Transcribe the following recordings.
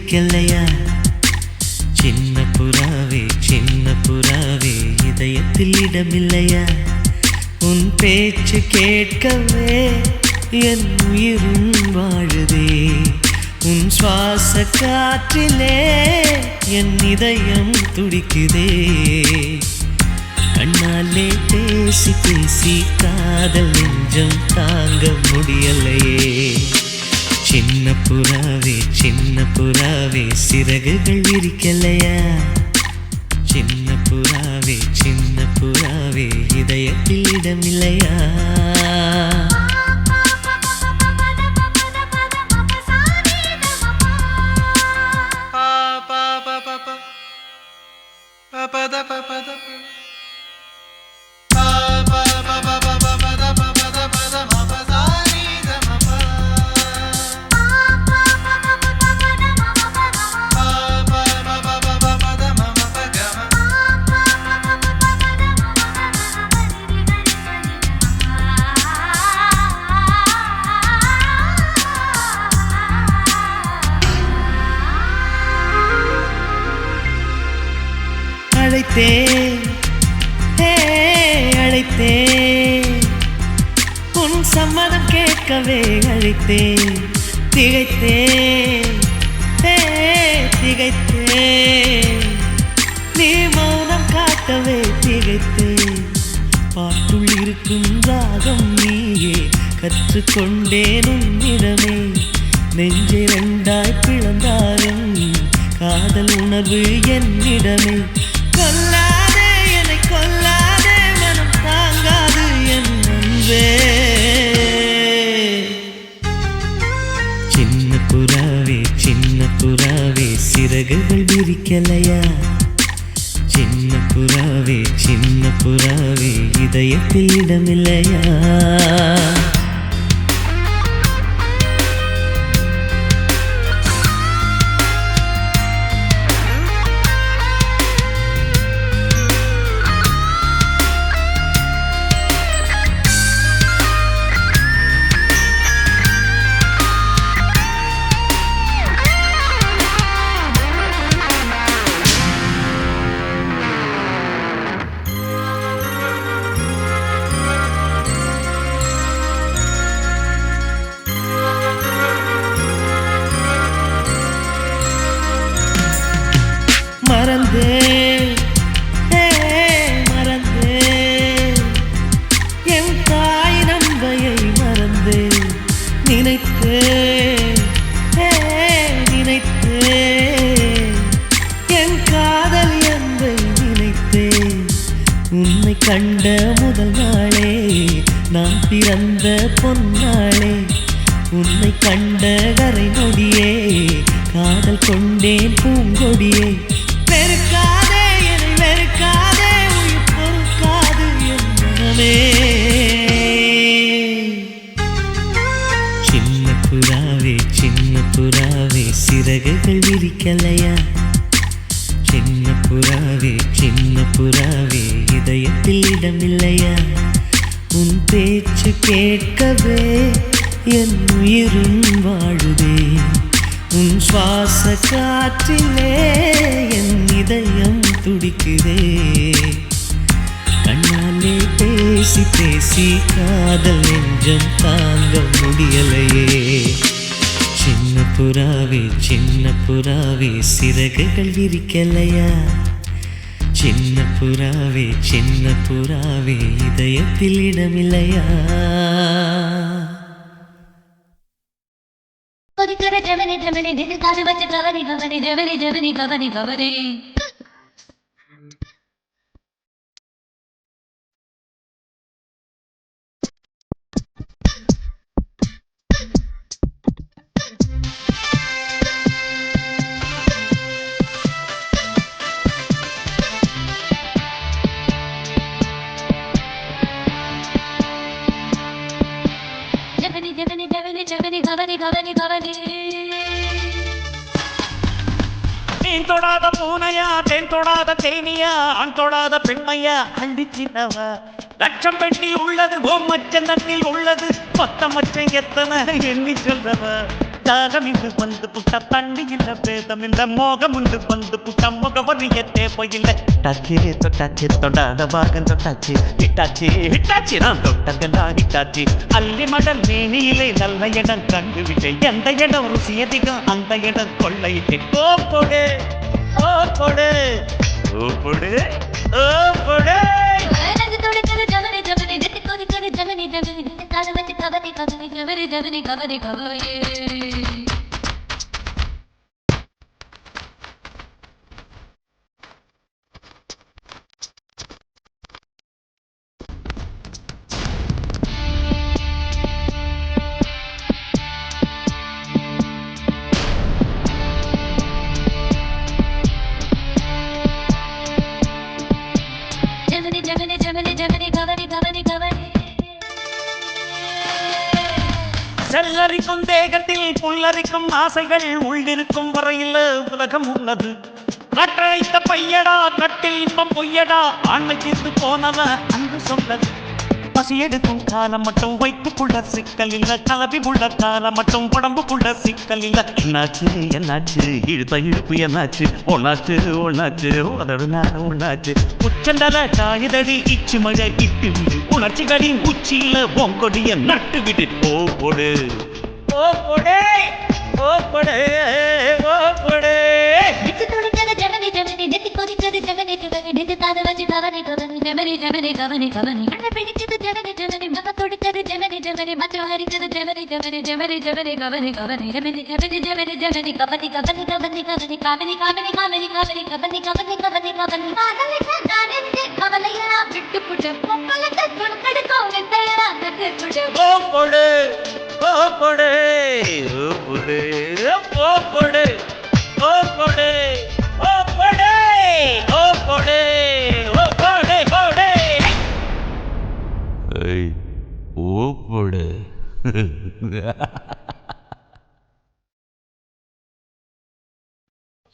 விரிக்கலையா? சின்ன புறாவே சின்ன புறாவே இதயத்தில் இடமில்லையா? உன் பேச்சு கேட்கவே என் உயிரும் வாழுதே. உன் சுவாச காற்றிலே என் இதயம் துடிக்குதே. கண்ணாலே பேசி பேசி காதல் நெஞ்சம் தாங்க முடியலையே. சின்ன புறாவே சிறகுகள் விரிக்கலையா? சின்ன புறாவே இதயத்தில் இடமில்லையா? அழைத்தேன் உன் சம்மதம் கேட்கவே அழைத்தேன். திகைத்தேன் நீ மௌனம் காட்டவே திகைத்தேன். பாட்டுள் இருக்கும் ராகம் நீயே கற்றுக்கொண்டேன் உன்னிடமே. நெஞ்சை ரெண்டாய் பிளந்தாலும் காதல் உணர்வு என்னிடமே. கொல்லாதே என்னை கொல்லாதே மனம் தாங்காது என் அன்பே. சின்ன புறாவே சிறகுகள் விரிக்கலையா? சின்ன புறாவே இதயத்தில் இடமில்லையா? மறந்தேன் என் தாய் நம்பையை மறந்தேன். நினைத்தேன் என் காதல் என்பை நினைத்தேன். உன்னை கண்ட முதல் நாளே நான் பிறந்த பொன்னாளே. உன்னை கண்ட கரை நொடியே காதல் கொண்டேன் பூங்கொடியே. வெறுக்காதே என்னை வெறுக்காதே உயிர் பொறுக்காது என் மனமே. சின்ன புறாவே சிறகுகள் விரிக்கலையா? சின்ன புறாவே இதயத்தில் இடமில்லையா? உன் பேச்சு கேட்கவே என் உயிரும் வாழுதே. உன் சுவாச காற்றிலே என் இதயம் துடிக்குதே. கண்ணாலே பேசி பேசி காதல் நெஞ்சம் தாங்க முடியலையே. சின்ன புறாவே சிறகுகள் விரிக்கலையா? சின்ன புறாவே இதயத்தில் இடமில்லையா? மீன் தொடாத பூனையா, தேன் தொடாத தேனியா, ஆண் தொடாத பெண்மையா, அள்ளி சின்னவா. லட்சம் பெட்டி உள்ளது, ஓம் மச்சம் தண்ணில் உள்ளது, மொத்த மச்சம் எத்தனை எண்ணி சொல்றவ. தாகம் இங்கு வந்து புட்ட தண்ணி இல்ல பேதம் இந்த மோகம் உண்டு வந்து புட்ட முகவரிய தேவையில்லை டச்சு தொட்டாச்சு தொடாத பாகம் தொட்டாச்சு ஹிட்டாச்சு நான் தொட்டங்கண்டா ஹிட்டாச்சு அள்ளி மடல் மேனியிலே நல்ல இடம் கண்டுவிட்டேன் எந்த இடம் ருசி அதிகம் அந்த இடம் கொள்ளையிட்டேன் ஓப்பொடு ஓப்பொடு ஓப்பொடு ஓப்பொடு செல்லரிக்கும் தேகத்தில் புல்லரிக்கும் ஆசைகள் உள்ளிருக்கும் வரையில் உலகம் உள்ளது கட்டழைத்த பையடா கட்டில் இன்பம் பொய்யடா ஆண்மை தீர்த்து போனவ அன்று சொன்னது பசி எடுக்கும் காலம் மட்டும் வைத்துக்குள்ள சிக்கல் இல்ல கலவி உள்ள காலம் மட்டும் உடம்புக்குள்ள சிக்கல் இல்ல என்னாச்சு இழுத்த இழுப்பு என்னாச்சு ஒன்னாச்சு ஒன்னாச்சு உச்சந்தல காயுதடி இச்சு மழை இட்டு விடு உணர்ச்சிகளின் உச்சியில பொங்கொடிய நட்டு விடு ஓப்பொடு ஓப்பொடே ஓப்பொடே ஓப்பொடே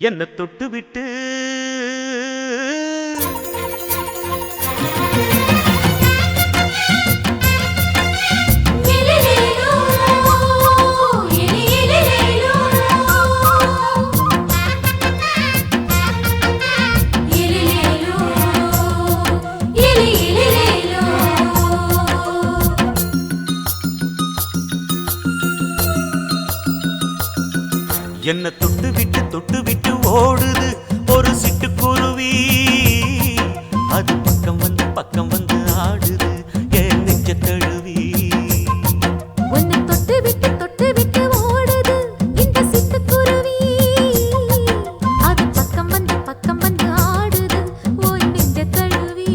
என்ன தொட்டு விட்டு என்ன தொட்டு விட்டு ஓடுது ஒரு சிட்டுக்குருவி அது பக்கம் வந்து ஆடுது என் நெஞ்ச தழுவி உன்னை தொட்டு விட்டு ஓடுது இந்த சிட்டுக்குருவி அது பக்கம் வந்து ஆடுது ஓய் நெஞ்ச தழுவி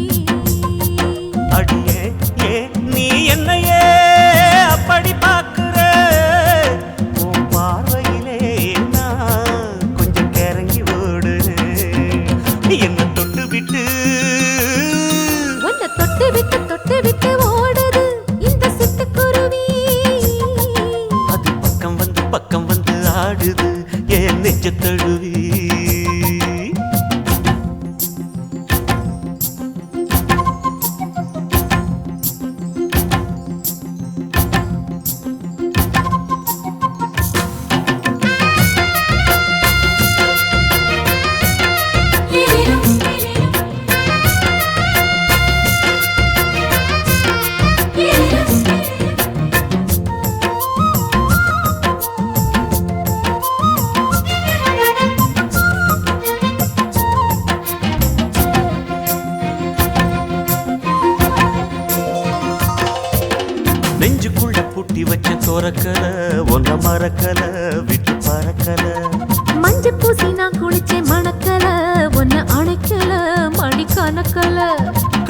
அடியே ஏ நீ என்னையே அப்படி பார்க்குற உன் பார்வையிலே என்ன தொட்டு விட்டு ஓடுது இந்த சிட்டுக்குருவி அது பக்கம் வந்து ஆடுது என் நெஞ்ச தழுவி நெஞ்சுக்குள்ள பூட்டி வச்ச தோரக்கல ஒன்ன மறக்கல விட்டு பறக்கல மஞ்ச பூசி நான் குளிச்சேன் மணக்கல ஒன்ன அணைக்கல மணி கணக்கல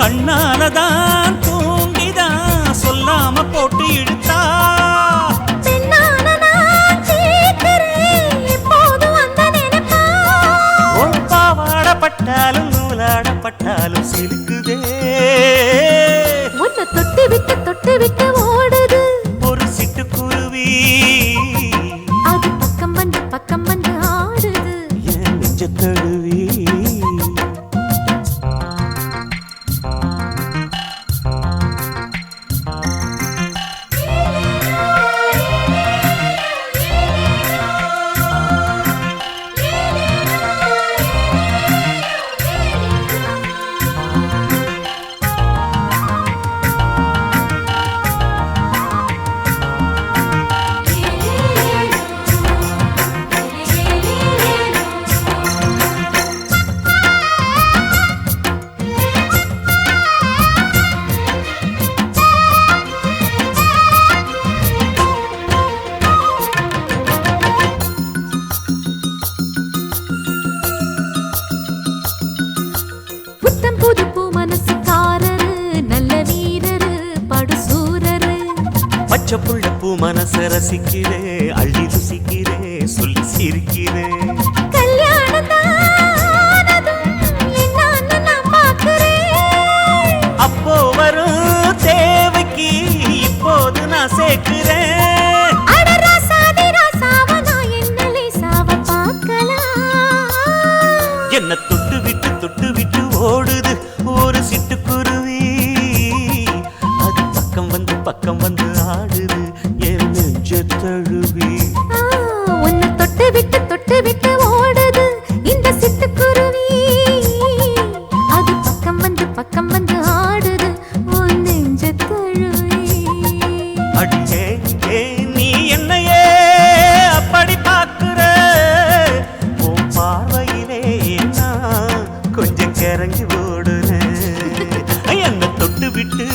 கண்ணாலதான் தூங்கிதான் சொல்லாம போட்டு இழுத்தா பாவாடப்பட்டாலும் நூலாடப்பட்டாலும் சிலுக்குதே உன்னை தொட்டு விட்டு ஓடுது ஒரு சிட்டுக்குருவி அது பக்கம் வந்து ஆடுது என் நெஞ்ச தழுவி பச்சை புள்ள பூ மனச ரசிக்கிறே அள்ளி ருசிக்கிறே சொல்லி சிரிக்கிறே அப்போ வரும் தேவைக்கு இப்போது நான் சேர்க்கிறேன் என்ன தொட்டு விட்டு ஓடுது ஒரு சிட்டுக்குருவி அது பக்கம் வந்து ஆடுது என் நெஞ்ச தழுவி உன்னை தொட்டு விட்டு ஓடுது இந்த சிட்டுக்குருவி அது பக்கம் வந்து ஆடுது உன் நெஞ்ச தழுவி அடியே நீ என்னையே அப்படி பார்க்கிற உன் பார்வையிலே நான் கொஞ்சம் கிறங்கி ஓடுறேன் என்ன தொட்டு விட்டு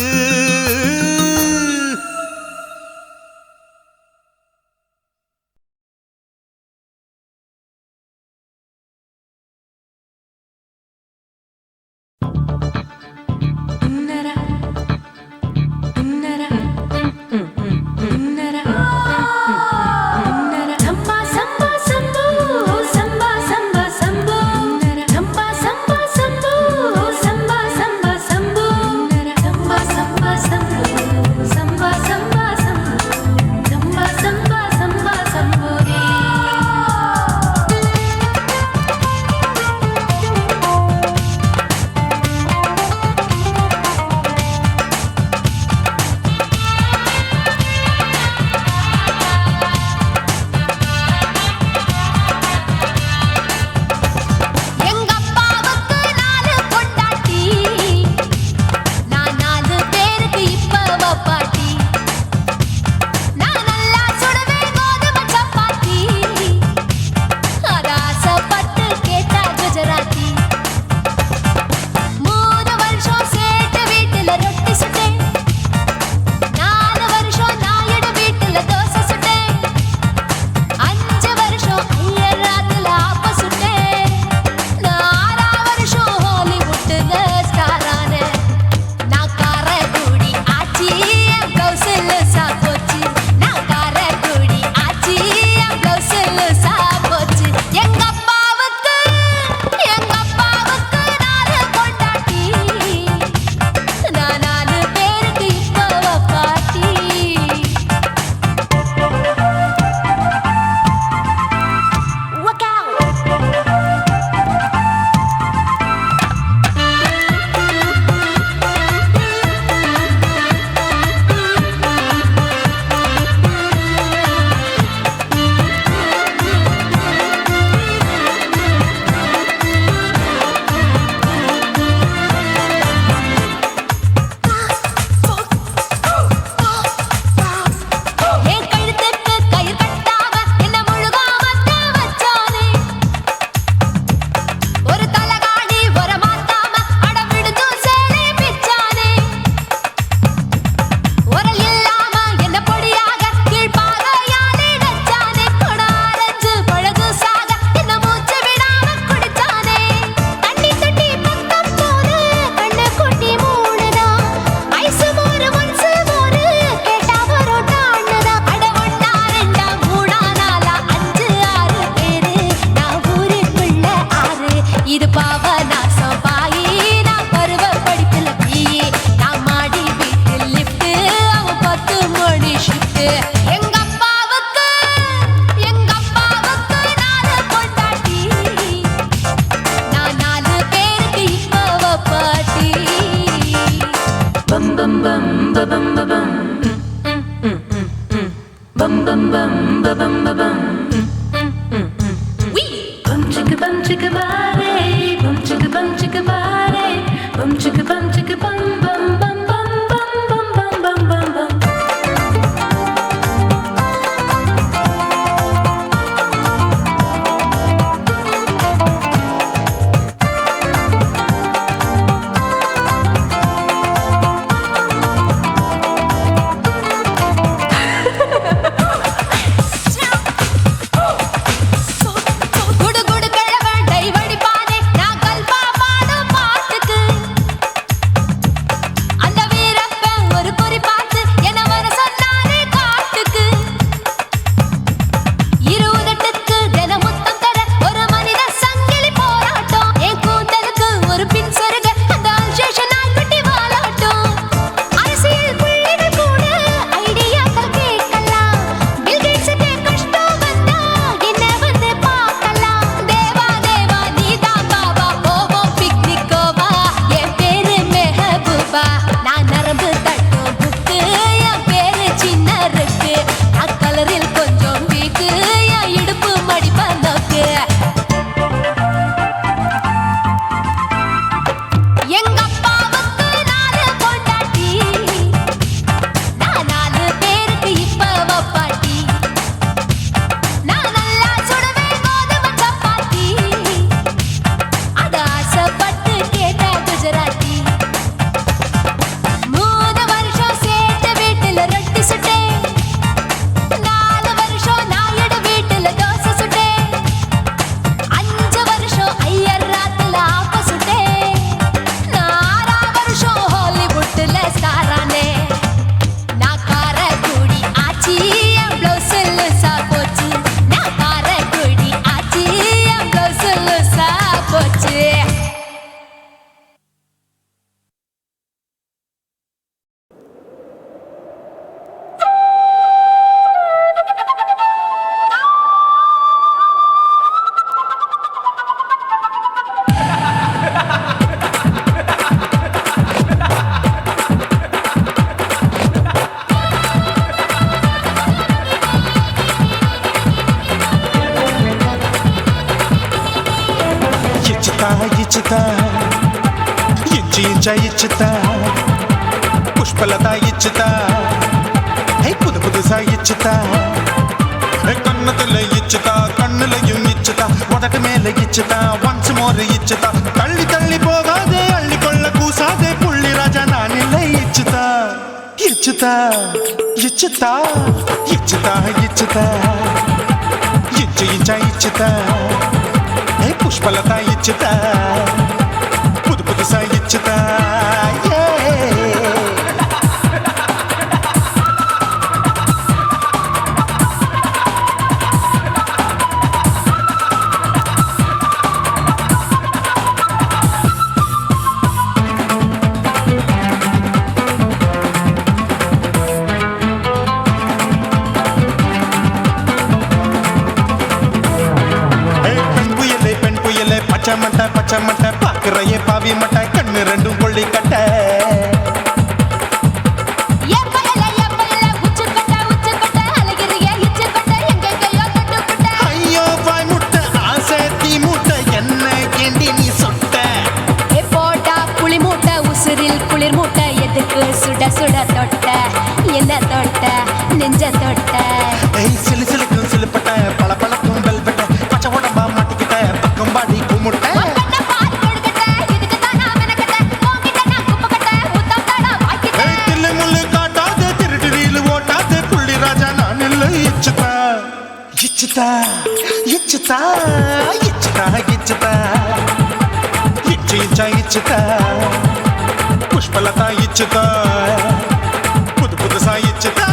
நரம்பு தட்டும் புக்கு என் பேரு சின்ன இருக்கு அக்கலரில் கொஞ்சம் வீக்கு என் இடுப்பு மடிப்ப நோக்கு எங்க அப்பாவுக்கு 4 பொண்டாட்டி நான் 4 பேருக்கு இப்ப வப்பாட்டி நான் நல்லா சுடுவேன் கோதுமை சப்பாத்தி அது ஆசைப்பட்டு கேட்ட குஜராத்தி 3 வருஷம் சேர்த்து வீட்டுல ரொட்டி சுட்டேன் 4 வருஷம் நாயுடு வீட்டுல தோசை சுட்டேன் 5 வருஷம் ஐயர் ராத்துல ஆப்ப சுட்டேன் 4 வருஷம் ஹாலிவுட்ல ஸ்டாரானே நான் காரக்குடி ஆச்சி என் ப்ளவுஸ் லூசா போச்சு நான் காரக்குடி ஆச்சி என் ப்ளவுஸ் லூசா போச்சு ఇచ్చితా ఇంచి ఇంచ ఇచ్చితా పుష్పలత ఇచ్చితా புது புதுசா இச்சுதா கண்ணத்துல இச்சுதா கண்ணுலையும் இச்சுதா உதட்டு மேல இச்சுதா ஒன்ஸ் மோர் இச்சுதா தள்ளி தள்ளி போகாதே அள்ளி கொள்ள கூசாதே புள்ளி ராஜா நான் இல்லை இச்சுதா இச்சுதா இச்சுதா இச்சுதா இச்சுதா இச்சு இஞ்சா இச்சுதா புஷ்பலதா இச்சுதா புது புதுசா இச்சுதா பச்சை மட்டை பாக்குறையே பாவி மட்டை கண்ணு ரெண்டும் கொள்ளி கட்ட ஐயோ பாய் முட்டை ஆசை தீ முட்டை என்ன கேண்டி நீ சொட்ட போட்டா புளி மூட்டை உசுரில் குளிர் மூட்டை எதுக்கு சுட சுட தொட்ட என்ன தொட்ட நெஞ்ச தொட்ட சிலு சிலுக்கும் சிலுப்பட்ட பல பழக்கும் வெல்வெட்ட பச்சை உடம்பா மாட்டிக்கிட்ட பக்கம் பாடி குமுட்ட இச்சுதா இச்சுதா இச்சுதா இச்சுதா இச்சு இச்சா இச்சுதா புஷ்பலதா இச்சுதா புது புதுசா இச்சுதா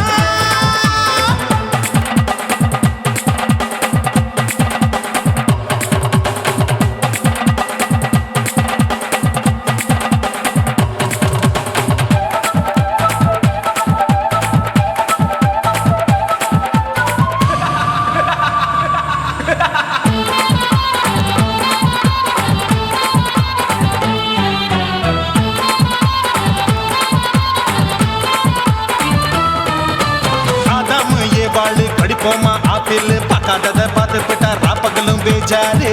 படிப்போமா ஆப்பிள் பார்க்காதத பார்த்து போட்டா ராப்பகலும் பேஜாரு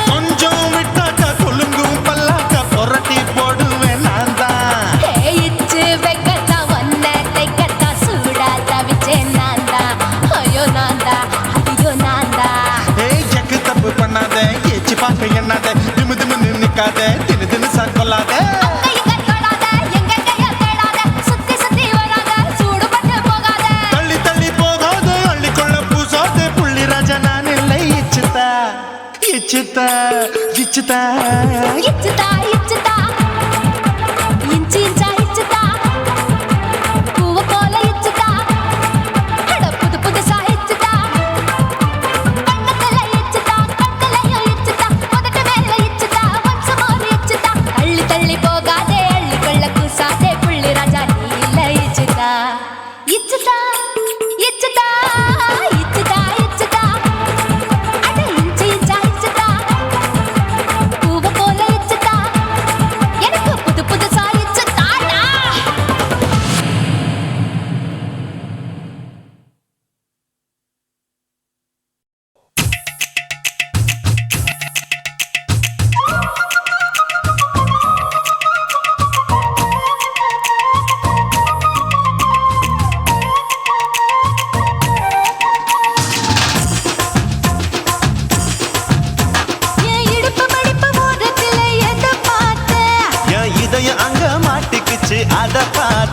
கொஞ்சம் விட்டாக்க கொலுங்கும் பல்லாக்க புரட்டி போடுவேன் நான் தான் ஜக்கு தப்பு பண்ணாத ஏச்சி பார்க்க எண்ணாத திமு திமுன்னு நிக்காத தினு தினு சாக்கொள்ளாத தள்ளி தள்ளி போகாத அள்ளி கொள்ள பூசாத புள்ளி ராஜா நான் இல்லை இச்சுதா இச்சுதா இச்சுதா இச்சுதா இச்சுதா இஞ்சி இஞ்சா இச்சுதா பூவ போல இச்சுதா அட புது புதுசா இச்சுதா கண்ணத்துல இச்சுதா கண்ணுலயும் இச்சுதா உதட்டு மேல இச்சுதா ஒன்ஸ் மோர் இச்சுதா தள்ளி தள்ளி போகாதே அள்ளி கொள்ள கூசாதே புள்ளி ராஜா நீ இல்ல இச்சுதா இச்சுதா இச்சுதா இச்சுதா இச்சுதா அட இஞ்சி இஞ்சா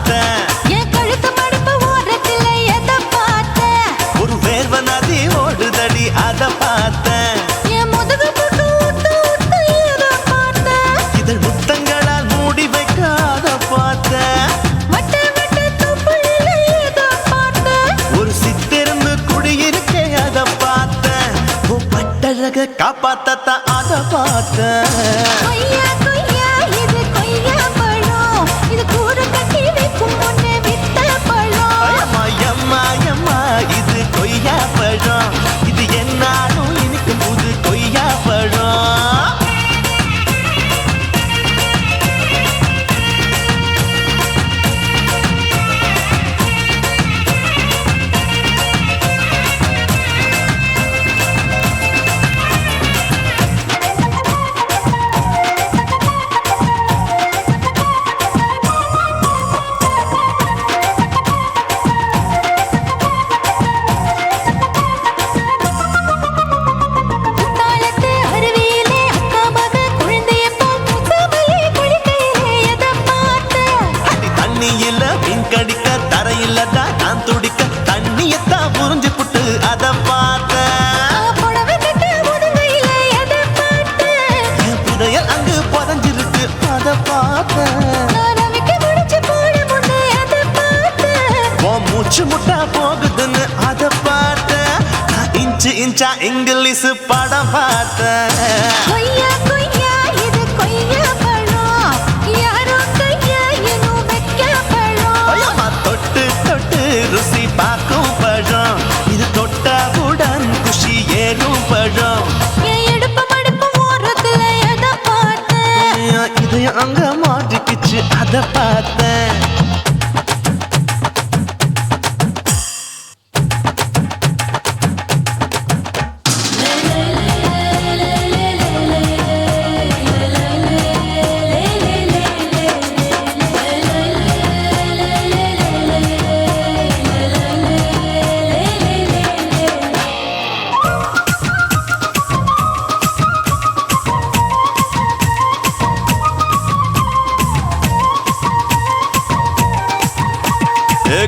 பார்த்தேன். என் கழுத்து மடிப்பு ஓரத்துல எதை பார்த்தேன்? ஒரு வேர்வ நதி ஓடுதடி அத பார்த்தேன். என் முதுகு பக்கம் ஊத்து ஊத்து எதை பார்த்தேன்? இதழ் முத்தங்களால் மூடி வைக்காத பார்த்தேன். வட்ட வட்ட தொப்புளில எதை பார்த்தேன்? ஒரு சித்திருந்து குடியிருக்கே அத பார்த்தேன். உன் பட்டழக காப்பாத்தத்தான் அத பார்த்தேன். கொய்யா கொய்யா இது கொய்யா பழம், இது கூட கட்டி வைக்கும் முன்னே வித்த பழம். அம்மா எம்மா எம்மா இது கொய்யா பழம். இது என்னாலும் இனிக்கும் புது கொய்யா பழம். குத்தாலத்து அருவியிலே அக்கா மக குழந்தைய போல் முசாமையே குளிக்கையிலே எதை பார்த்தேன்? அடி தண்ணியில மீன் கடிக்க தரையில தான் நான் துடிக்க தண்ணியத்தான் புரிஞ்சு புட்டு அத பார்த்தேன். புடவை கட்ட முதுகையிலே எதை பார்த்தேன்? என் புதையல் அங்கு புதஞ்சிருக்கு அத பார்த்தேன். நான் அவிக்க முடிச்சு போட முன்னே எதை பார்த்தேன்? உன் மூச்சு முட்டா போகுதுன்னு அத பார்த்தேன். நான் இன்ச்சு இன்ச்சா இங்கிலீஷ் படம் பார்த்தேன். கொய்யா கொய்யா இது கொய்யா பழம், யாரோ கையா இன்னும் வைக்க பழம். ஐயம்மா தொட்டு தொட்டு ருசி பார்க்கும் பழம். இது தொட்டாவுடன் குஷி ஏறும் பழம். என் இடுப்பு மடிப்பு ஓரத்துல எதை பார்த்தேன்? என் இதயம் அங்க மாட்டிக்கிச்சு அத பார்த்தேன்.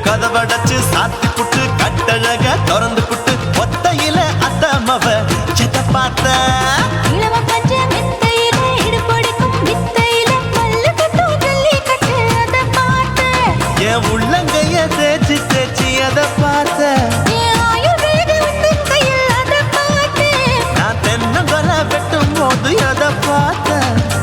கதவடைச்சு சாத்தி புட்டு கட்டழக திறந்து புட்டு ஒத்தையில அத்தமவ செத்த பார்த்த. இளவ பஞ்ச மெத்தையிலே இடுப்பொடிக்கும் வித்தையிலே மல்லு கட்டும் ஜல்லிக்கட்டு அதை பார்த்தேன். என் உள்ளங்கைய தேய்ச்சி தேய்ச்சி அத பார்த்த. என் ஆயுர்வேத உந்தன் கையில் அதை பார்த்தேன். நான் தென்னங்கொலை வெட்டும் போது அத பார்த்த.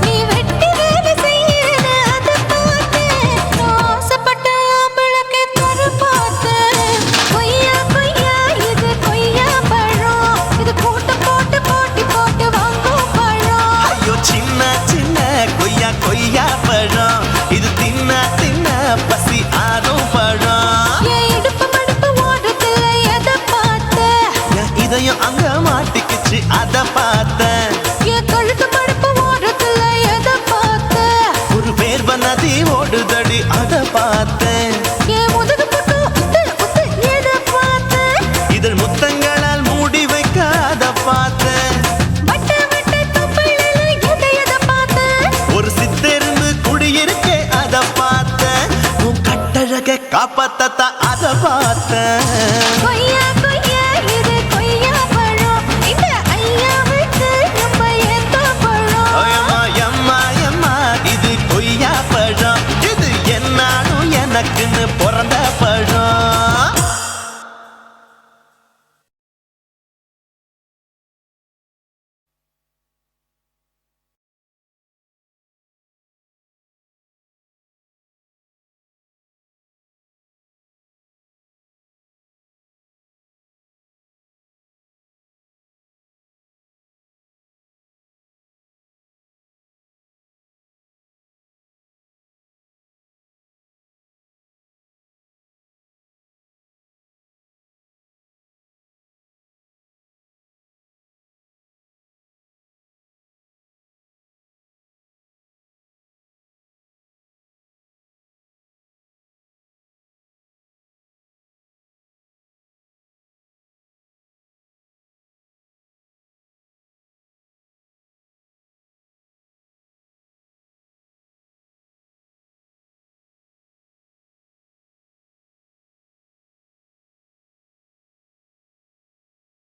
நீ வெட்டி வேலை செய்யறது அதை பார்த்தேன். நான் ஆசைப்பட்ட ஆம்பளுக்கு தர பார்த்தேன். கொய்யா கொய்யா இது கொய்யா பழம், இது கூட்டு போட்டு போட்டி போட்டு வாங்கும் பழம். ஐயோ சின்ன சின்ன கொய்யா கொய்யா பழம். இது தின்ன தின்ன பசி ஆறும் பழம். என் இடுப்பு மடிப்பு ஓரத்துல எதை பார்த்தேன்? என் இதயம் அங்க மாட்டிக்கிச்சு அத பார்த்தேன். என் கழுத்து மடிப்பு ஓரத்துல எதை பார்த்தேன்? ஒரு வேர்வ நதி ஓடுதடி அத பார்த்தேன். என் முதுகு பக்கம் உத்து உத்து எதை பார்த்தேன்? இதழ் முத்தங்களால் மூடி வைக்காத பார்த்தேன். வட்ட வட்ட தொப்புளில எதை பார்த்தேன்? ஒரு சித்திருந்து குடியிருக்கே அத பார்த்தேன். உன் கட்டழக காப்பாத்தத்தான் அத பார்த்தேன். கொய்யா கொய்யா இது கொய்யா பழம், இந்த ஐயாவுக்கு ரொம்ப ஏத்த பழம். ஐயம்மா எம்மா எம்மா இது கொய்யா பழம். இது என்னாலும் எனக்குன்னு பிறந்த பழம்.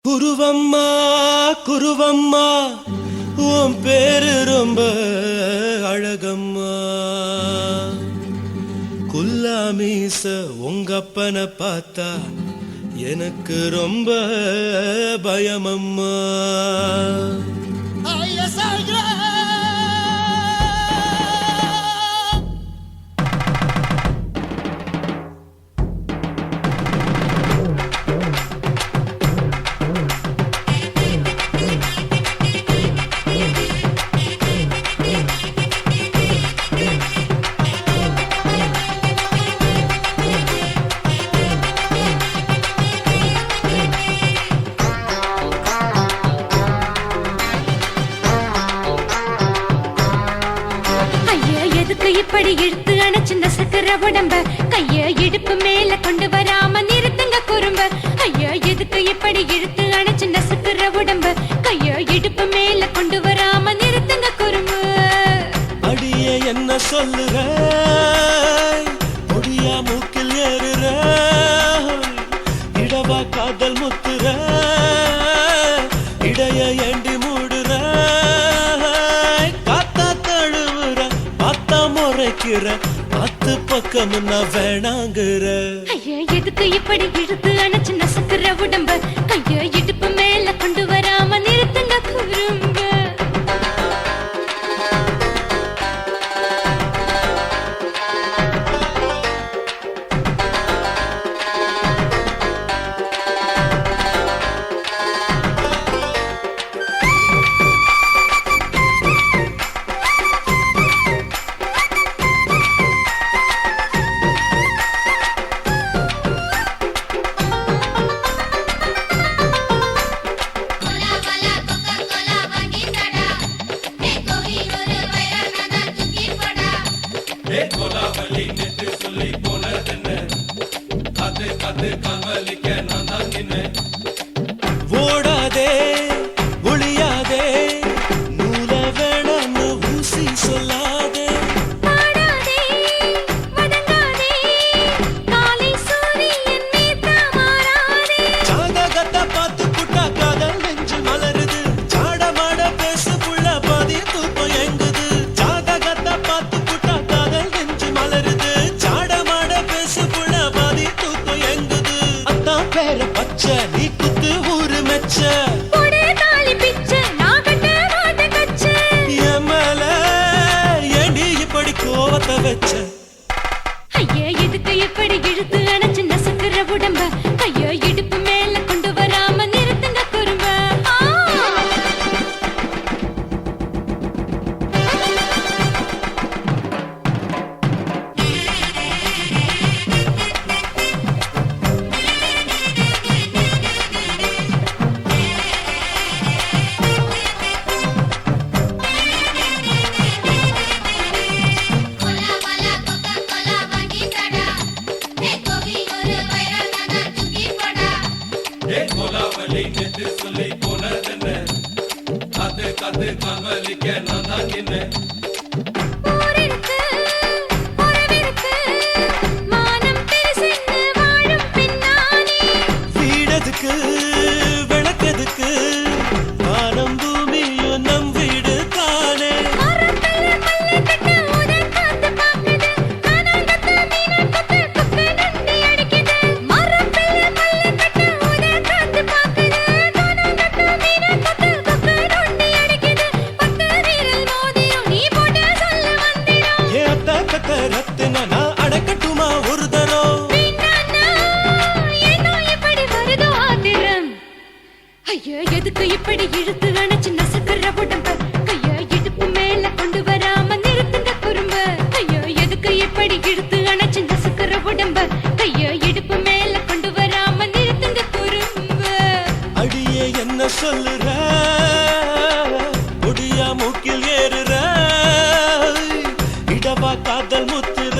குருவம்மா குருவம்மா உன் பேரு ரொம்ப அழகம்மா. குல்லாமீச உங்கப்பனை பார்த்தா எனக்கு ரொம்ப பயமம்மா. இப்படி இழுத்து அணைச்சு நசுக்கிற உடம்ப கைய இடுப்பு மேல கொண்டு வராம நிறுத்துங்க குறும்ப. ஐயா எதுக்கு இப்படி இழுத்து அணைச்சு நசுக்கிற உடம்ப கைய இடுப்பு மேல கொண்டு வராம நிறுத்துங்க குறும்பு. அடிய என்ன சொல்லுற முடியா மூக்கில் ஏறுற இடவா காதல் முத்துற இடைய ஏண்டி மூடுற காத்தா தழுவுற பார்த்தா முறைக்கிற பத்து பக்கம் நான் வேணாங்குற. ஐயா எதுக்கு இப்படி இழுத்து அணைச்சு நசுக்கிற உடம்ப கைய இடுப்பு மேல கொண்டு வராம நிறுத்துங்க குறும்ப. ஓடாதே ஒளியாதே நூல வேணான்னு ஊசி சொல்லாதே பாடாதே வதங்காதே காலை சூரியன் மீதா மாறாதே. ஜாதகத்தை பார்த்து புட்டா காதல் நெஞ்சு மலருது சாடமாட பேசு புள்ள பாதி தூக்கம் எங்குது. ஜாதகத்தை பார்த்து புட்டா காதல் நெஞ்சு மலருது சாடமாட பேசு புள்ள பாதி தூக்கம் எங்குது. அத்தான் பேர பச்சை நீ குத்து ஊரு மெச்ச போடே தாலி பிச்சை நான் கட்ட மாட்ட கச்சை. என் மேல ஏண்டி இப்படி கோவத்தை வச்ச. ஐயா எதுக்கு இப்படி இழுத்து அணைச்சு நசுக்கிற உடம்ப கைய இடுப்பு மேல கொண்டு வராம நிறுத்துங்க குறும்ப. ஊரிருக்கு, உறவிருக்கு, மானம் பெருசென்னு வாழும் பெண்ணானே. வீடதுக்கு விளக்கதுக்கு வானம் பூமியும் நம் வீடு தானே. மரத்துல மல்லி கட்டு உதன் காத்து பாக்குது. கானாங்கத்து மீனாங்கத்து குக்கு நொண்டி அடிக்குது. மரத்துல மல்லி கட்டு உதன் காத்து பாக்குது. கானாங்கத்து மீனாங்கத்து குக்கு நொண்டி அடிக்குது. பத்து வீரல் மோதிரம் நீ போட்டு சொல்ல வந்திடும். ஏ அத்த கத்த ரத்தின நான் அடக்கட்டுமா ஒரு தரம். வீணானா, ஏனோ இப்படி வருதோ ஆத்திரம். ஐயா எதுக்கு இப்படி இழுத்து அணைச்சு நசுக்கிற உடம்ப கைய இடுப்பு மேல கொண்டு வராம நிறுத்துங்க குறும்ப. ஐயா எதுக்கு இப்படி இழுத்து அணைச்சு நசுக்கிற உடம்ப கைய இடுப்பு மேல கொண்டு வராம நிறுத்துங்க குறும்ப. அடியே என்ன சொல்லுற முடியா மூக்கில் ஏறுற இடவா காதல் முத்துற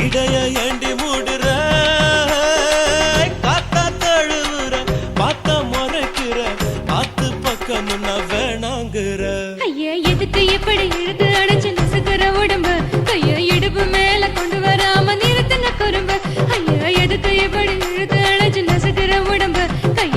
இடைய ஏண்டி மூடுற காத்தா தழுவுற பார்த்த முறைக்கிற பார்த்து பக்கம் நான் வேணாங்குற. ஐயா எதுக்கு இப்படி இழுத்து அணைச்சு நசுக்கிற உடம்ப கைய இடுப்பு மேல கொண்டு வராம நிறுத்துங்க குறும்ப. ஐயா எதுக்கு இப்படி இழுத்து அணைச்சு நசுக்கிற உடம்ப கைய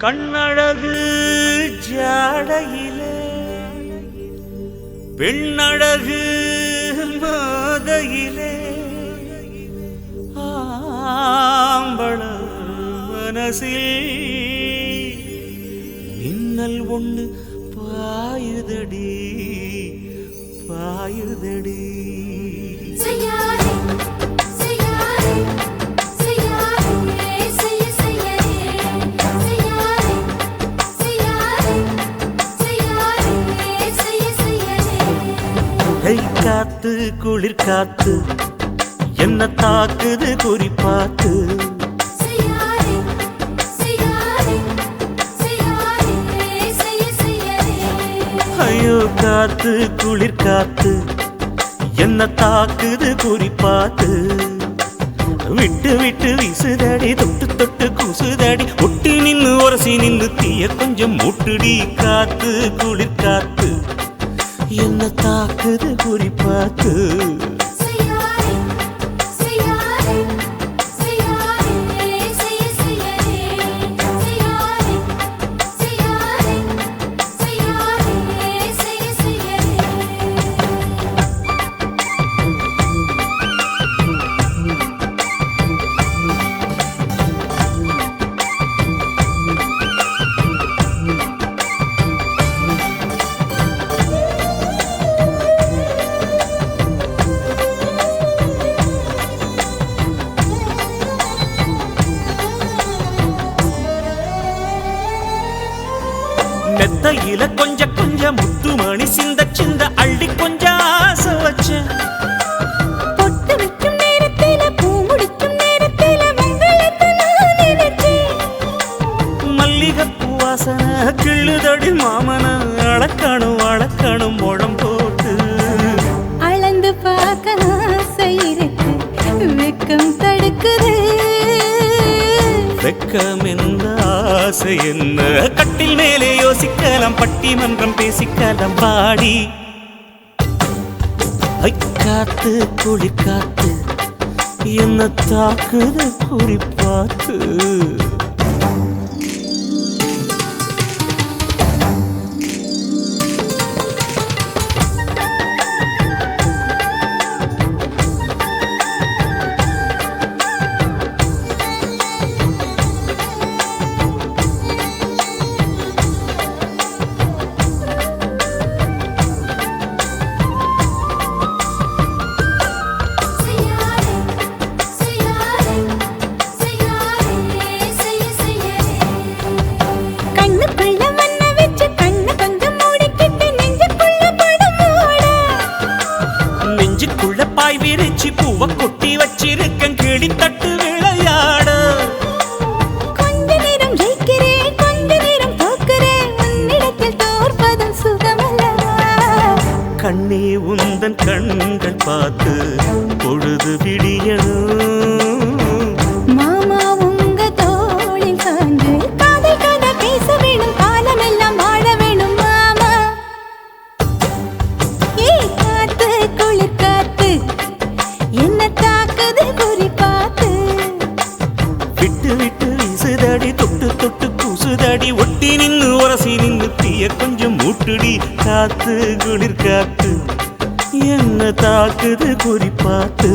கண்ணழகு ஜாடையிலே பெண்ணழகு மாதையிலே ஆம்பள மனசில் மின்னல் ஒன்று பாயுதடி பாயுதடி. காத்து குளிர் காத்து என்ன தாக்குது குறிப்பாத்து. ஐயோ காத்து குளிர் காத்து என்ன தாக்குது குறிப்பாத்து. விட்டு விட்டு வீசுதடி தொட்டு தொட்டு கூசுதடி ஒட்டி நின்னு உரசி நின்னு தீய கொஞ்சம் முட்டுடி. காத்து குளிர் காத்து என்ன தாக்குது குறிப்பாத்து. மெத்தையில கொஞ்ச கொஞ்ச முத்துமணி சிந்த சிந்த அள்ளி கொஞ்ச ஆசை வச்ச. பொட்டு வைக்கும் நேரத்தில பூ முடிக்கும் நேரத்தில மங்களத்தை நான் நினைச்சேன். மல்லிகைப்பூ வாசனை கிள்ளுதடி மாமன அளக்கணும் அளக்கணும் முழம் போட்டு. அளந்து பார்க்க ஆசை இருக்கு வெக்கம் தடுக்குது. வெக்கம் என்ன ஆசை என்ன கட்டில் மேலே யோசிக்கலாம் பட்டிமன்றம் பேசிக்கலாம் பாடி. காத்து குளிர் காத்து என்ன தாக்குது குறிப்பாத்து. பாய் விரிச்சி பூவ கொட்டி வச்சிருக்கேன் கிளி தட்டு விளையாட. கொஞ்ச நேரம் ஜெயிக்கிறேன் கொஞ்ச நேரம் தோக்கிறேன் உன்னிடத்தில் தோற்பதும் சுகமல்லவா. கண்ணே உந்தன் கண்கள் பார்த்து பொழுது விடியணும். மாமா உங்க தோளில் சார்ந்து காதல் கதை பேச வேணும் காலமெல்லாம் வாழ வேணும் மாமா. காத்து குளிர் காத்து என்ன தாக்குது குறிப்பாத்து. விட்டு விட்டு வீசுதடி தொட்டு தொட்டு கூசுதடி ஒட்டி நின்னு உரசி நின்னு தீய கொஞ்சம் மூட்டுடி. காத்து குளிர் காத்து என்ன தாக்குது குறிப்பாத்து.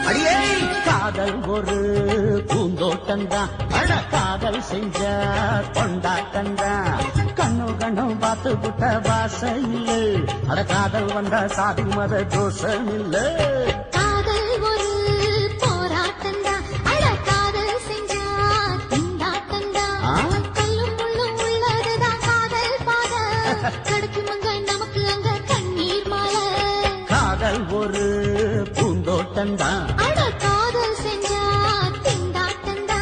அடியே காதல் ஒரு பூந்தோட்டந்தான் அட காதல் செஞ்ச கொண்டாட்டந்தான். கண்ணு கண்ணு பார்த்து புட்ட வாசையில் அட காதல் வந்த சாதி மத தோஷம் இல்ல. காதல் ஒரு போராட்டந்தான் அட காதல் செஞ்சா திண்டாட்டந்தான். கல்லும் முள்ளும் உள்ளதுதான் காதல் பாத கிடைக்குமங்க நமக்கு அங்க கண்ணீர் மாலை. காதல் ஒரு பூந்தோட்டம்தான். அட காதல் செஞ்சா திண்டாட்டந்தா.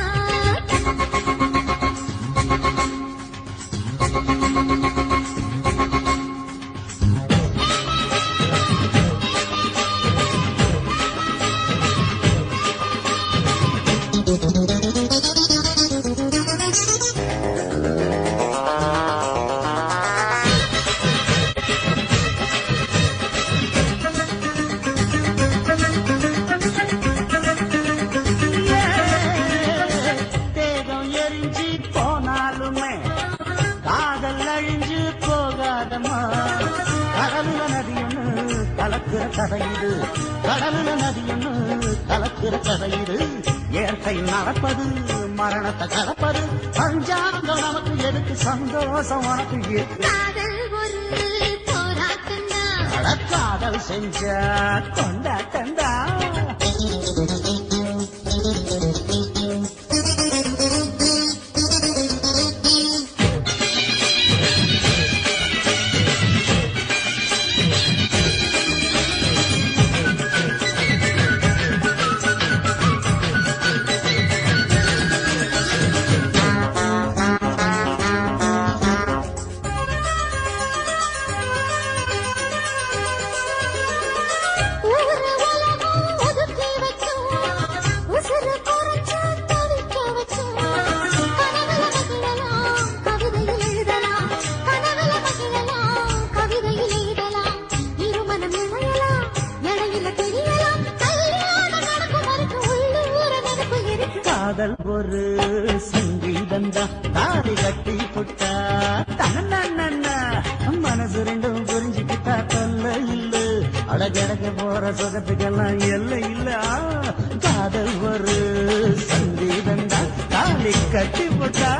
தேகம் எரிஞ்சு போனாலுமே காதல் அழிஞ்சு போகாதம்மா. கடலுல நதி ஒண்ணு கலக்கிற கதையுது. கடலுல நதி ஒண்ணு கலக்கிற கதையுது. இயற்கை நடப்பது மரணத்தை கலப்பது. பஞ்சாங்கம் நமக்கு எதுக்கு சந்தோஷம் உனக்கு இருக்கு. காதல் ஒரு போராட்டந்தா. அட காதல் செஞ்சா கொண்டாட்டந்தா. ஊரு உலகம் ஒதுக்கி வச்சோம். உசுரு குறைச்சு தவிக்க வச்சோம். கனவுல மகிழலாம், கவிதையில் எழுதலாம். கனவுல மகிழலாம், கவிதையில் எழுதலாம். இருமனம் இணையலாம், இடையில தெரியலாம். கல்யாணம் நடக்கும் வரைக்கும் உள்ளூர நினைப்பு இருக்கு. காதல் ஒரு சங்கீதந்தா. தாடி கட்டி புட்டா தன்னா மனசு ரெண்டும் புரிஞ்சுக்கிட்டா தொல்ல இல்ல. அடகடக்க போற சுகத்துக்கெல்லாம் எல்லை இல்ல. காதல் ஒரு சங்கீதந்தா. தாலி கட்டி புட்டா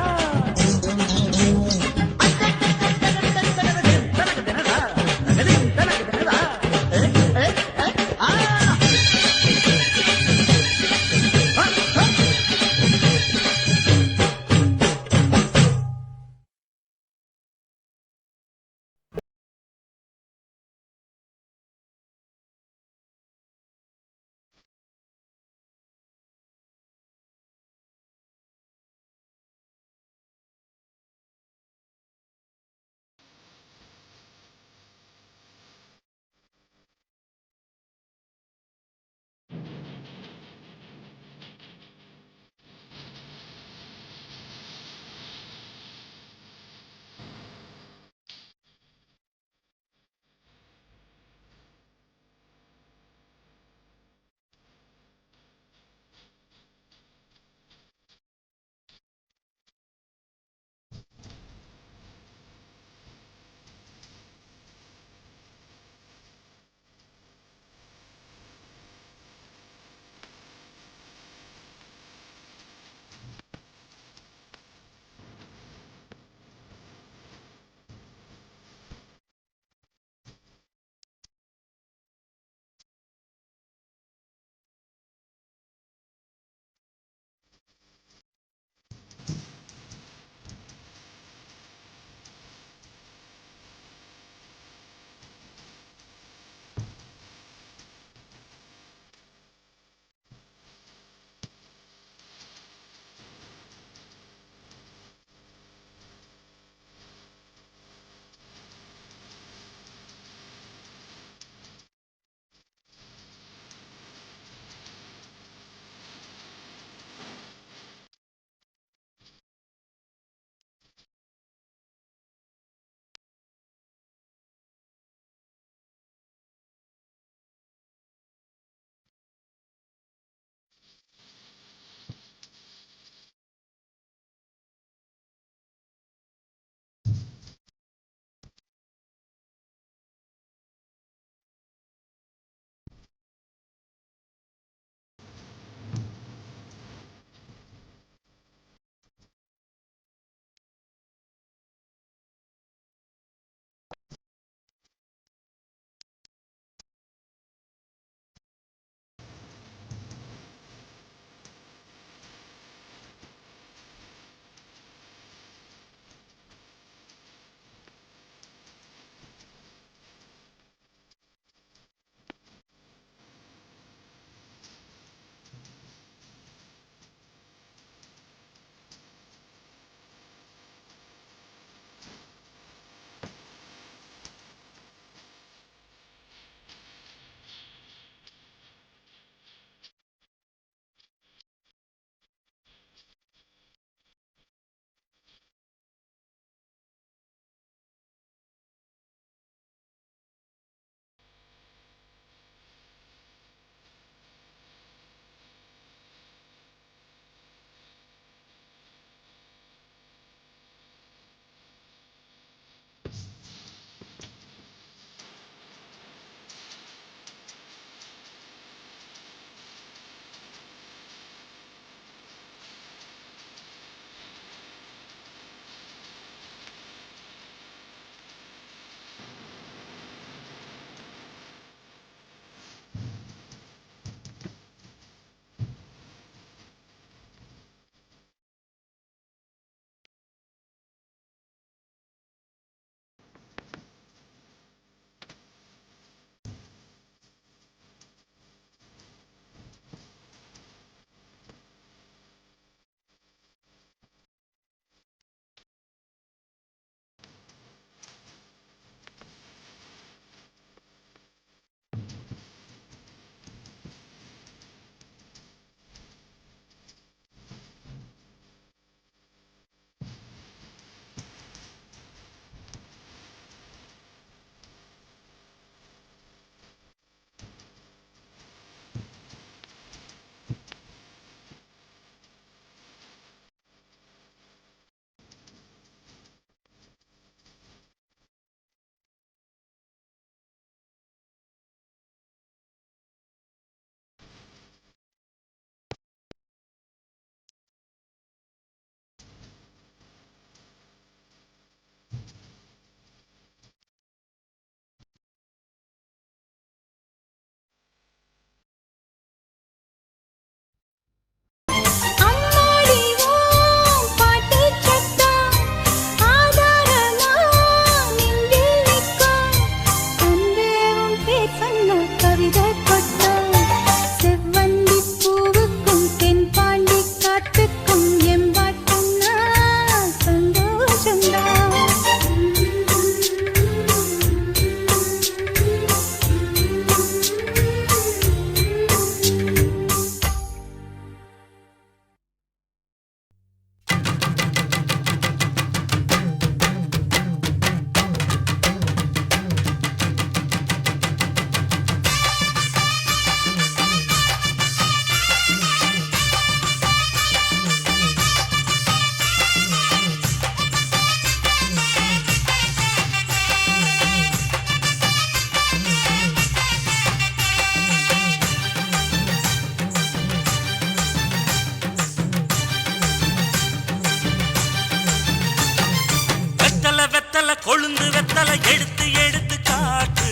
கொழுந்து வெத்தலை எடுத்து எடுத்து காட்டு.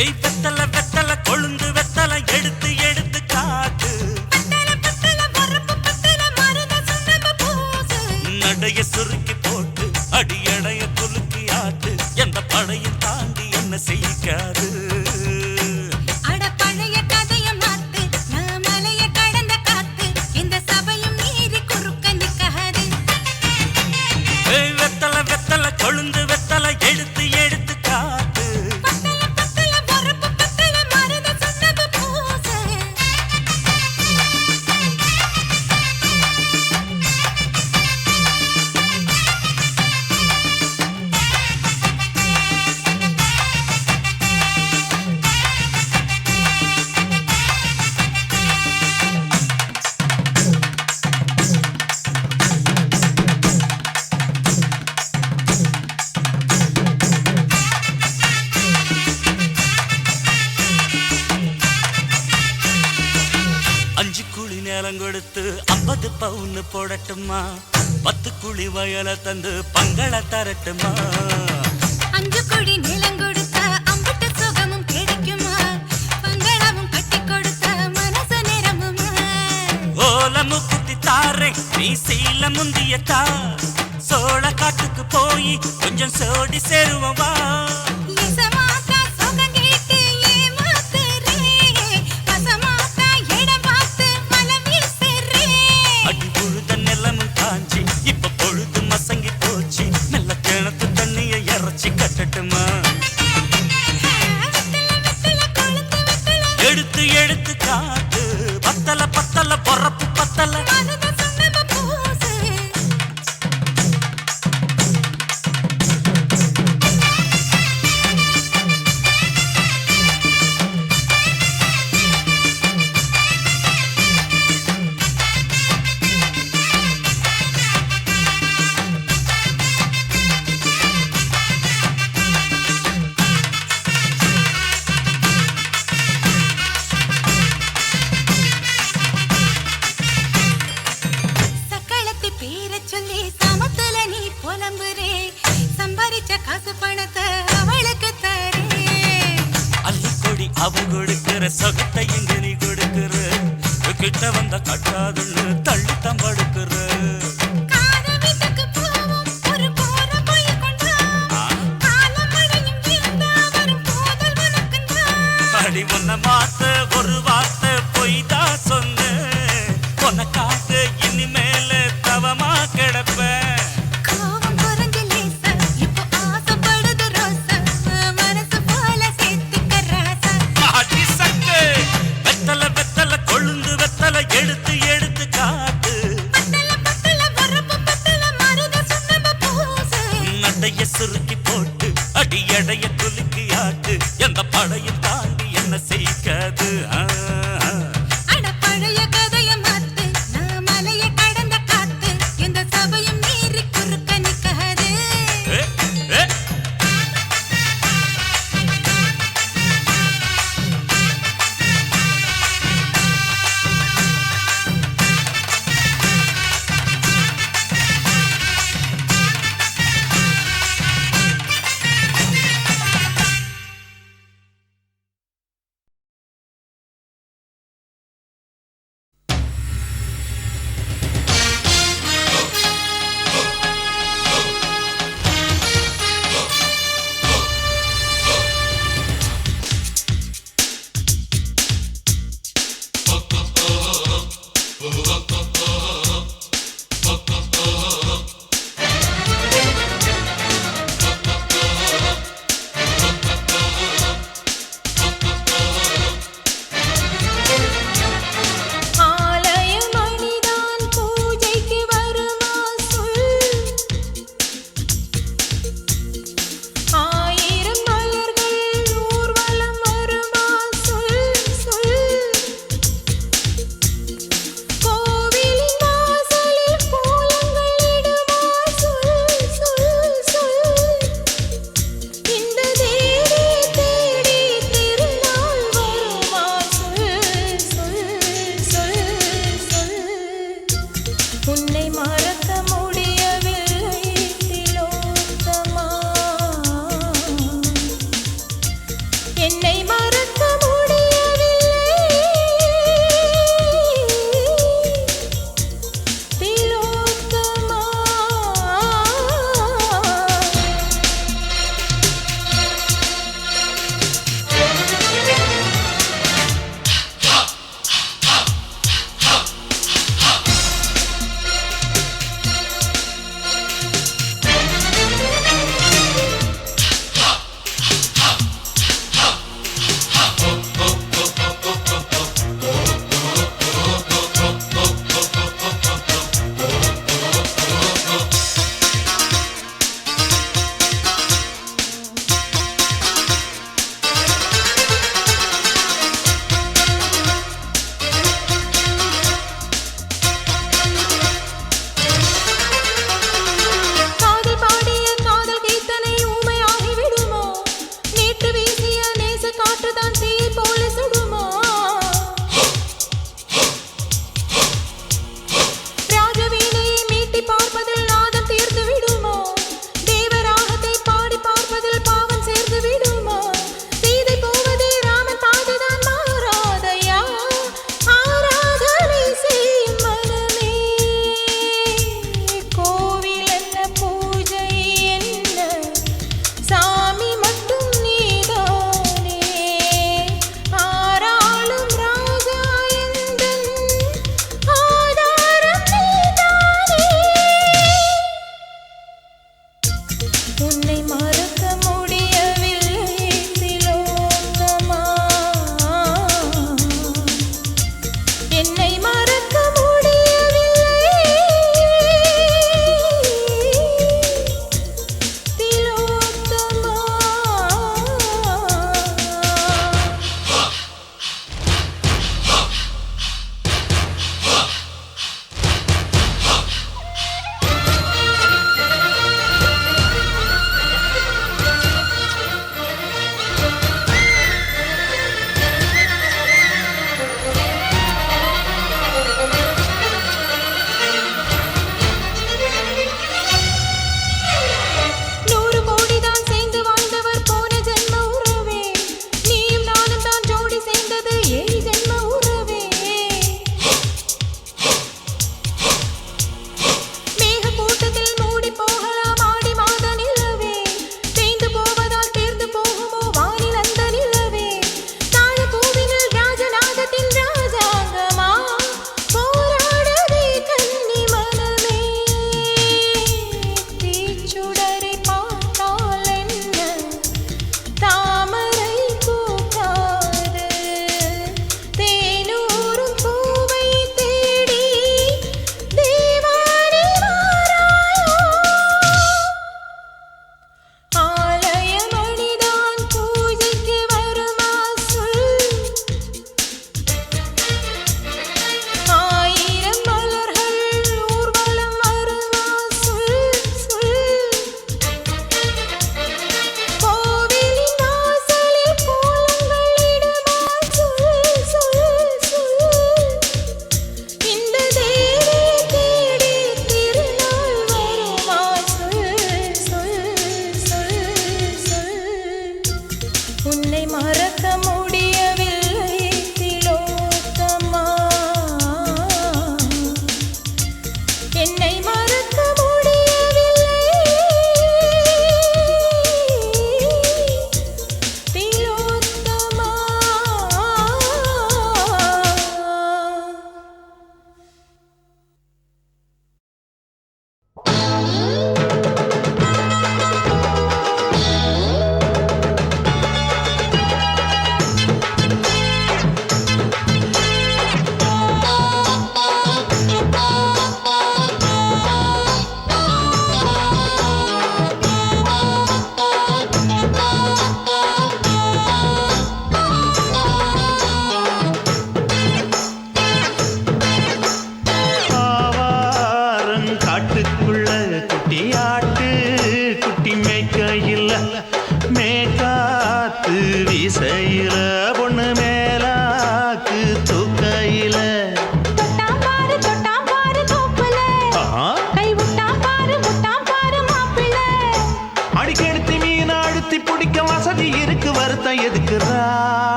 ஏய் வெத்தலை வெத்தலை கொழுந்து வெத்தலை எடுத்து எடுத்து காட்டு. நடைய சுருக்கி போட்டு அடியடைய குலுக்கி ஆட்டு. எந்த படையும் தாண்டி என்ன செய்யாது. வெத்தலை வெத்தலை கொழுந்து வெத்தலை எடுத்து எடுத்து காட்டு. அஞ்சு குழி நேரம் கொடுத்து 50 பவுன் போடட்டுமா? 10 குழி வயல தந்து பங்கள தரட்டுமா? 5 கோடி நிலம் கொடுத்தா அம்புட்டு சுகமும் கிடைக்குமா? பங்களமும் கட்டி கொடுத்தா மனசு நிரம்புமா? ஓலமு குத்தி தாரே நீ சீல முந்தியத்தா. சோழ காட்டுக்கு போய் கொஞ்சம் சோடி சேருவோம் வா. இசமாத்தா சுகம் கேட்டு ஏமாத்துறே. வசமாத்தா இடம் பார்த்து வலம் வீசுறே. அடி புழுத நிலமும் காஞ்சி இப்ப பொழுது மசங்கி போச்சு. மெல்ல கிணத்து தண்ணிய இறச்சி கட்டட்டுமா? எடுத்து எடுத்து காட்டு. பத்தல பத்தல பொறப்பு பத்தல. சக்களத்து பேரை சொல்லி சமத்துல நீ புலம்புறே. சம்பாரிச்ச காசு பணத்தை அவளுக்கு தரே. அள்ளிக்கொடி அவ கொடுக்கிற சொகத்தை எங்க நீ கொடுக்கிற. கிட்ட வந்த கட்டாதுன்னு தள்ளித்தான் படுக்கிற. காத வீட்டுக்கு போவோம் ஒரு போற போய் கொண்டா. காலமழையும் இருந்தா வரும் போதல் உனக்குண்டா. அடி உன்னை மாத்த ஒரு வார்த்தை பொய் தான் சொன்ன. உனக்காக இனிமேல தவமா கிடப்பேன். கோவம் குறைஞ்சு லேசா, இப்போ ஆசைப்படுது ரோசா. மனசு போல சேர்த்துக்க ராசா. அடி சக்கு வெத்தலை வெத்தலை கொழுந்து வெத்தலை எடுத்து எடுத்து காட்டு. பத்தல வரப்பு பத்தல மருத சுண்ணாம்பு பூசு. நடைய சுருக்கி போட்டு அடி எடைய குலுக்கி ஆட்டு. எந்த படையும் தாண்டி என்ன செய்யாது. அட பழைய கதைய மாத்து, நான் மலைய கடந்த காத்து. எந்த சபையும் மீறி குறுக்க நிக்காது. ஏ, ஏ,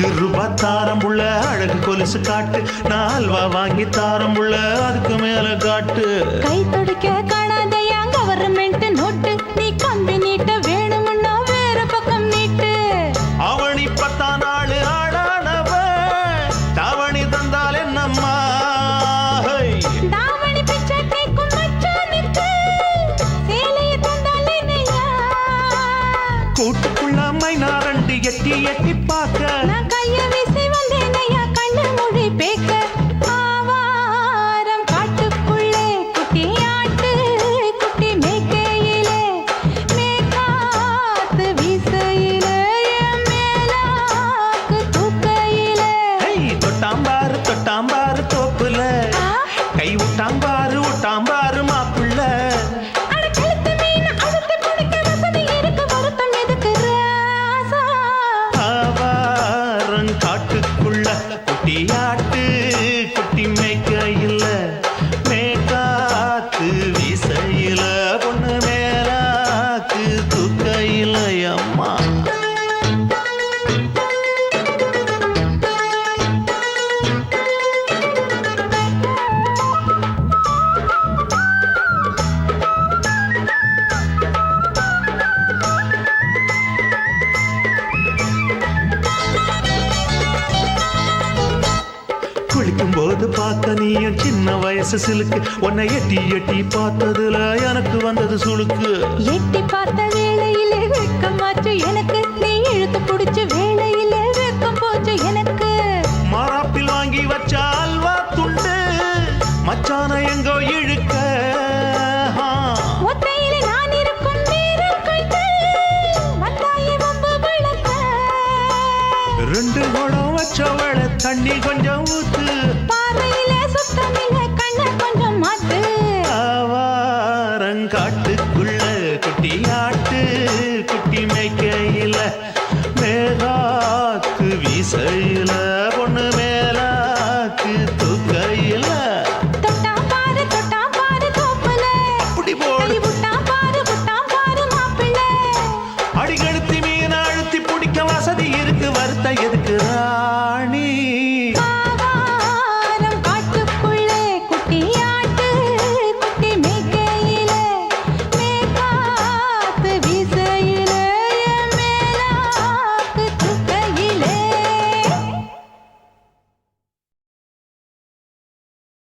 5 ரூபாய் தாரம் புள்ள அழகு கொலுசு காட்டு, நான் அல்வா வாங்கி தாரம் புள்ள அதுக்கு மேல காட்டு. கை துடிக்க காணாதையா கவர்மெண்ட் நோட்டு, நீ கம்பி நீட்ட வேணும்னா வேற பக்கம் நீட்டு. அவனி 10 நாள் ஆடானவ தாவணி தந்தால் என்னம்மா? தாவணி பிச்சை கேக்கும் மச்சானுக்கு சேலையை தந்தாலே நையா. கூட்டுக்குள்ள மைனா 2 எட்டி எட்டி பார்க்க, நான் கைய வீசி வந்தேன் ஐயா கண்ணு மொழி பேக்க. ஆவாரம் காட்டுக்குள்ளே குட்டி ஆட்டு குட்டி மேய்க்கையிலே, மேற்காத்து வீசையிலே, என் மேலாக்கு தூக்கையிலே. தொட்டாம்பாரு தொட்டாம்பாரு தோப்புல, கை விட்டாம்பாரு மாப்புள்ள. அட கழுத்து மீன் அழுத்து குடிக்க வசதி இருக்கு, வருத்தம் எதுக்கு ராசா? ஆவாரம் காட்டுக்குள்ள குட்டியாட்டு குட்டி மேய்க்கையில, மேற்காத்து வீசையில, பொண்ணு மேலாக்கு தூக்கையில அம்மா. குளிக்கும் போது பார்த்த நீயும் சின்ன வயசு சிலுக்கு, உன்னை எட்டி எட்டி பார்த்ததுல எனக்கு வந்தது சுளுக்கு. எட்டி பார்த்ததே